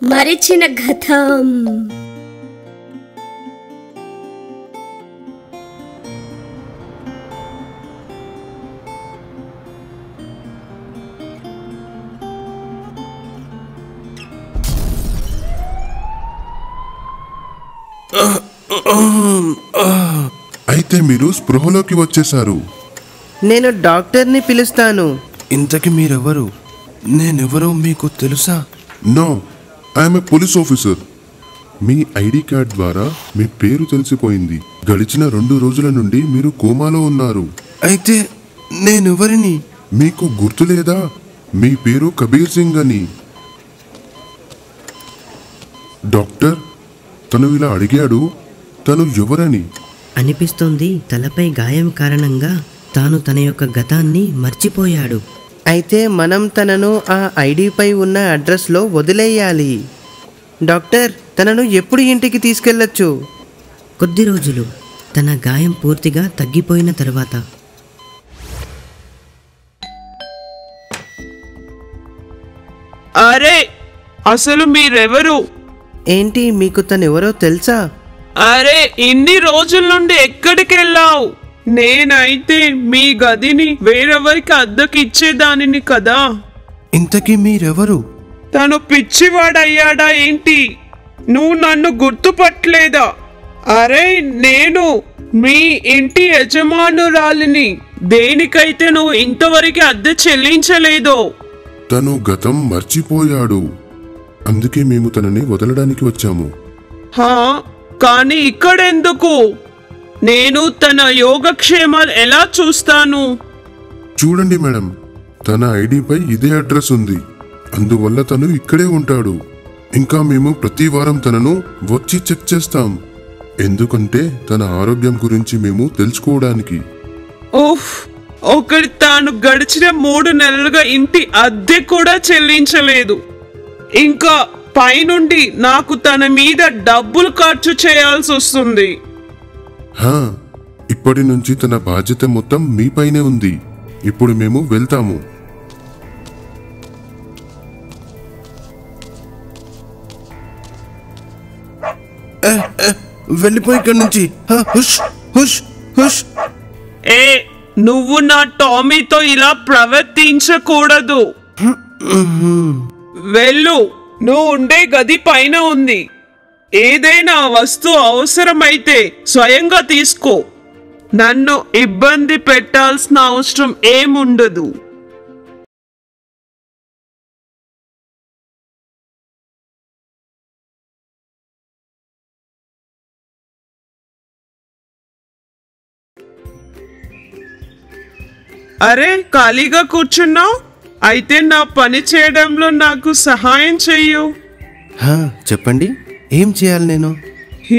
మరిచిన గతం. అయితే మీరు స్పృహలోకి వచ్చేశారు. నేను డాక్టర్ని పిలుస్తాను. ఇంతకి మీరెవరు? నేనెవరో మీకు తెలుసా? No, I'm a police officer. మీ ఐడి కార్డ్ ద్వారా మీ పేరు తెలిసిపోయింది. గడిచిన 2 రోజుల నుండి మీరు కోమాలో ఉన్నారు. అయితే నేనెవరిని? మీకు గుర్తు లేదా? మీ పేరు కబీర్ సింగ్ అని. డాక్టర్ తను ఇలా అడిగాడు, తను ఎవరని. అనిపిస్తోంది తలపై గాయం కారణంగా తాను తన యొక్క గతాన్ని మర్చిపోయాడు. అయితే మనం తనను ఆ ఐడిపై ఉన్న అడ్రస్లో వదిలేయాలి. డాక్టర్, తనను ఎప్పుడు ఇంటికి తీసుకెళ్లొచ్చు? కొద్ది రోజులు, తన గాయం పూర్తిగా తగ్గిపోయిన తర్వాత. అరే, అసలు మీరెవరు? ఏంటి, మీకు తనెవరో తెలుసా? అరే, ఇన్ని రోజుల నుండి ఎక్కడికి వెళ్ళావు? నేనైతే మీ గదిని వేరెవరికి అద్దెకి ఇచ్చేదానిని కదా. ఇంతకీ మీరెవరు? తను పిచ్చివాడయ్యాడా ఏంటి? నువ్వు నన్ను గుర్తుపట్టలేదా? అరే, నేను మీ ఇంటి యజమానురాలిని. దేనికైతే నువ్వు ఇంతవరకు అద్దె చెల్లించలేదో. తను గతం మర్చిపోయాడు, అందుకే మేము తనని వదలడానికి వచ్చాము. కానీ ఇక్కడెందుకు? నేను తన యోగక్షేమాలు ఎలా చూస్తాను? చూడండి మేడం, తన ఐడిపై ఇదే అడ్రస్ ఉంది. అందువల్ల తను ఇక్కడే ఉంటాడు. ఇంకా మేము ప్రతి వారం తనను వచ్చి చెక్ చేస్తాం. ఎందుకంటే తన ఆరోగ్యం గురించి మేము తెలుసుకోవడానికి. ఒకటి తాను గడిచిన 3 నెలలుగా ఇంటి అద్దె కూడా చెల్లించలేదు. ఇంకా పైనుండి నాకు తన మీద డబ్బులు ఖర్చు చేయాల్సి వస్తుంది. ఇప్పటి నుంచి తన బాధ్యత మొత్తం మీపైనే ఉంది. ఇప్పుడు మేము వెళ్తాము. వెళ్ళిపోయి ఇక్కడి నుంచి. Hush hush hush. నువ్వు నా టామీతో ఇలా ప్రవర్తించకూడదు. వెళ్ళు, నువ్వు ఉండే గది పైన ఉంది. ఏదైనా వస్తువు అవసరమైతే స్వయంగా తీసుకో. నన్ను ఇబ్బంది పెట్టాల్సిన అవసరం ఏముండదు. అరే, ఖాళీగా కూర్చున్నావు? అయితే నా పని చేయడంలో నాకు సహాయం చెయ్యు. చెప్పండి, ఏం చేయాలి నేను?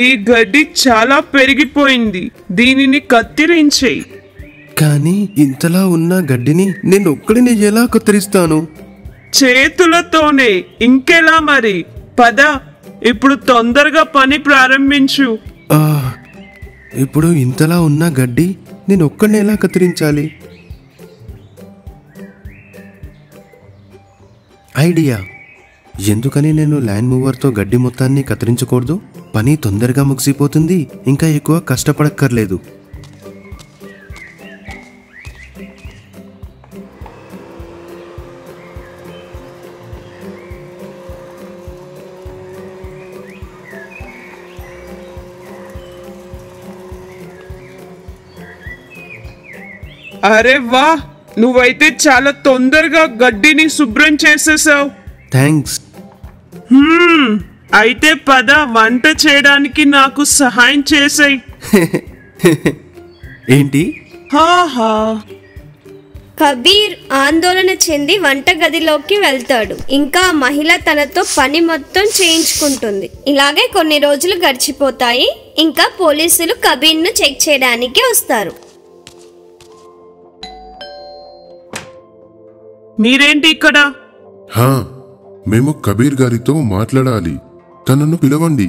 ఈ గడ్డి చాలా పెరిగిపోయింది, దీనిని కత్తిరించేయి. కానీ ఇంతలా ఉన్న గడ్డిని నేను ఒక్కడిని ఎలా కత్తిరిస్తాను? చేతులతోనే, ఇంకెలా మరి? పద, ఇప్పుడు తొందరగా పని ప్రారంభించు. ఇప్పుడు ఇంతలా ఉన్న గడ్డి నేను ఒక్కడిని ఎలా కత్తిరించాలి? ఐడియా! ఎందుకని నేను ల్యాండ్ మూవర్తో గడ్డి మొత్తాన్ని కత్తిరించకూడదు? పని తొందరగా ముగిసిపోతుంది, ఇంకా ఎక్కువ కష్టపడక్కర్లేదు. అరే వా, నువ్వైతే చాలా తొందరగా గడ్డిని శుభ్రం చేసేసావు. థ్యాంక్స్. అయితే పద, వంట చేయడానికి నాకు సహాయం చేసాయి. ఏంటి? కబీర్ ఆందోళన చెంది వంటగదిలోకి వెళ్తాడు. ఇంకా మహిళ తనతో పని మొత్తం చేయించుకుంటుంది. ఇలాగే కొన్ని రోజులు గడిచిపోతాయి. ఇంకా పోలీసులు కబీర్ను చెక్ చేయడానికి వస్తారు. మీరేంటి ఇక్కడ? మేము కబీర్ గారితో మాట్లాడాలి. తనను పిలవండి.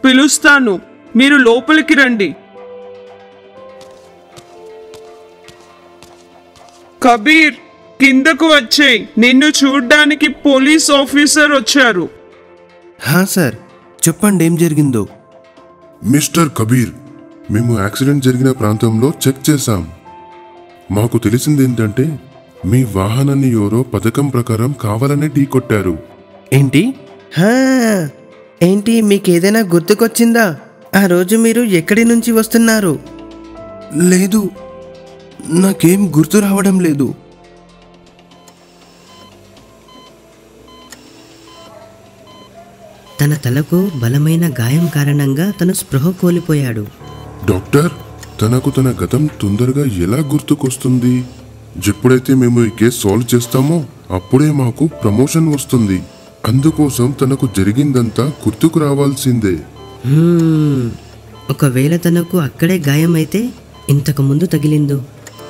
పిలుస్తాను. మీరు లోపలికి రండి. కబీర్, కిందకు వచ్చేయ్. నిన్ను చూడ్డానికి పోలీస్ ఆఫీసర్ వచ్చారు. హా సార్, చెప్పండి ఏం జరిగిందో. మిస్టర్ కబీర్, మేము యాక్సిడెంట్ జరిగిన ప్రాంతంలో చెక్ చేశాం. మాకు తెలిసిందేంటంటే మీ వాహనాన్ని ఎవరో పథకం ప్రకారం కావాలనే ఢీకొట్టారు. ఏంటి? హా, ఏంటి మీకేదైనా గుర్తుకొచ్చిందా? ఆ రోజు మీరు ఎక్కడి నుంచి వస్తున్నారు? లేదు, నాకేం గుర్తు రావడం లేదు. తన తలకు బలమైన గాయం కారణంగా తను స్పృహ కోల్పోయాడు. డాక్టర్, తనకు తన గతం తొందరగా ఎలా గుర్తుకొస్తుంది? ఎప్పుడైతే మేము ఈ కేసు సాల్వ్ చేస్తామో అప్పుడే మాకు ప్రమోషన్ వస్తుంది. అందుకోసం తనకు జరిగిందంతా గుర్తుకు రావాల్సిందే. ఒకవేళ తనకు అక్కడే గాయమైతే ఇంతకు ముందు తగిలిందో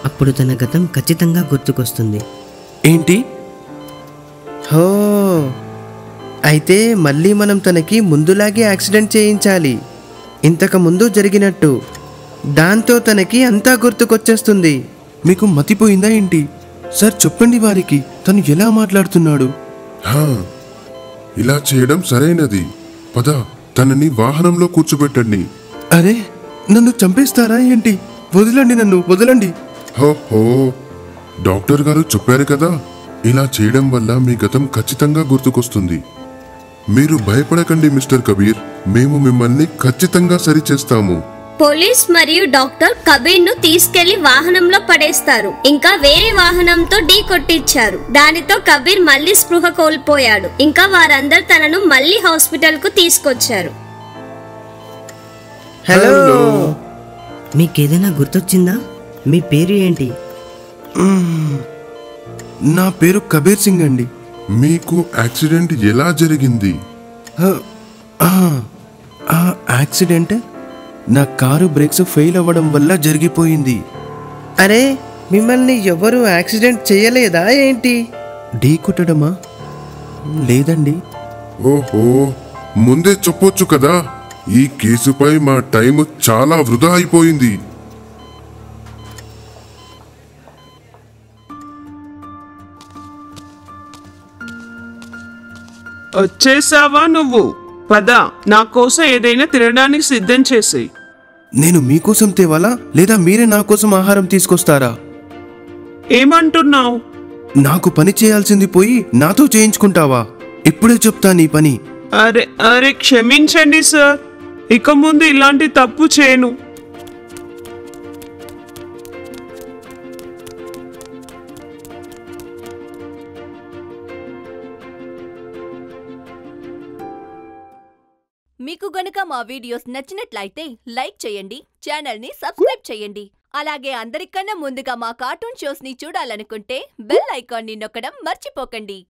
అప్పుడు తన గతం ఖచ్చితంగా గుర్తుకొస్తుంది. ఏంటి? హో, అయితే మళ్ళీ మనం తనకి ముందులాగే యాక్సిడెంట్ చేయించాలి, ఇంతకు ముందు జరిగినట్టు. దాంతో తనకి అంతా గుర్తుకొచ్చేస్తుంది. మీకు మతిపోయిందా ఏంటి? సార్ చెప్పండి వారికి, తను ఎలా మాట్లాడుతున్నాడు. హా, ఇలా చేయడం సరైనది. పద, తనని వాహనంలో కూర్చోబెట్టండి. అరే, నన్ను చంపేస్తారా ఏంటి? వదలండి, నన్ను వదలండి. హో, డాక్టర్ గారు చెప్పారు కదా, ఇలా చేయడం వల్ల మీ గతం ఖచ్చితంగా గుర్తుకొస్తుంది. మీరు భయపడకండి మిస్టర్ కబీర్, మేము మిమ్మల్ని ఖచ్చితంగా సరిచేస్తాము. పోలీస్ మరియు డాక్టర్ కబీర్ ను తీసుకెళ్లి వాహనంలో పడేస్తారు. ఇంకా వేరే వాహనంతో ఢీ కొట్టించారు. దానితో కబీర్ మళ్ళీ స్పృహ కోల్పోయాడు. ఇంకా వారందరూ తనను మళ్ళీ హాస్పిటల్ కు తీసుకొచ్చారు. హలో, మీకేదైనా గుర్తొచ్చిందా? మీ పేరు ఏంటి? నా పేరు కబీర్ సింగ్ అండి. మీకు యాక్సిడెంట్ ఎలా జరిగింది? ఆ యాక్సిడెంట్ నా కారు బ్రేక్స్ ఫెయిల్ అవ్వడం వల్ల జరిగిపోయింది. అరే, మిమ్మల్ని ఎవరు యాక్సిడెంట్ చేయలేదా ఏంటి? ఢీ కొట్టడమా? లేదండి. ఓహో, ముందే చెప్పొచ్చు కదా. ఈ కేసుపై మా టైం చాలా వృధా అయిపోయింది. వచ్చేసావా నువ్వు? పద, నా కోసం ఏదైనా తినడానికి సిద్ధం చేసి. నేను మీకోసం తేవాలా లేదా మీరే నా కోసం ఆహారం తీసుకొస్తారా? ఏమంటున్నావు? నాకు పని చేయాల్సింది పోయి నాతో చేయించుకుంటావా? ఇప్పుడే చెప్తా నీ పని. అరే అరే, క్షమించండి సార్, ఇక ముందు ఇలాంటి తప్పు చేయను. మీకు గనుక మా వీడియోస్ నచ్చినట్లయితే లైక్ చేయండి, ఛానల్ని సబ్స్క్రైబ్ చేయండి. అలాగే అందరికన్నా ముందుగా మా కార్టూన్ షోస్ ని చూడాలనుకుంటే బెల్ ఐకాన్ని నొక్కడం మర్చిపోకండి.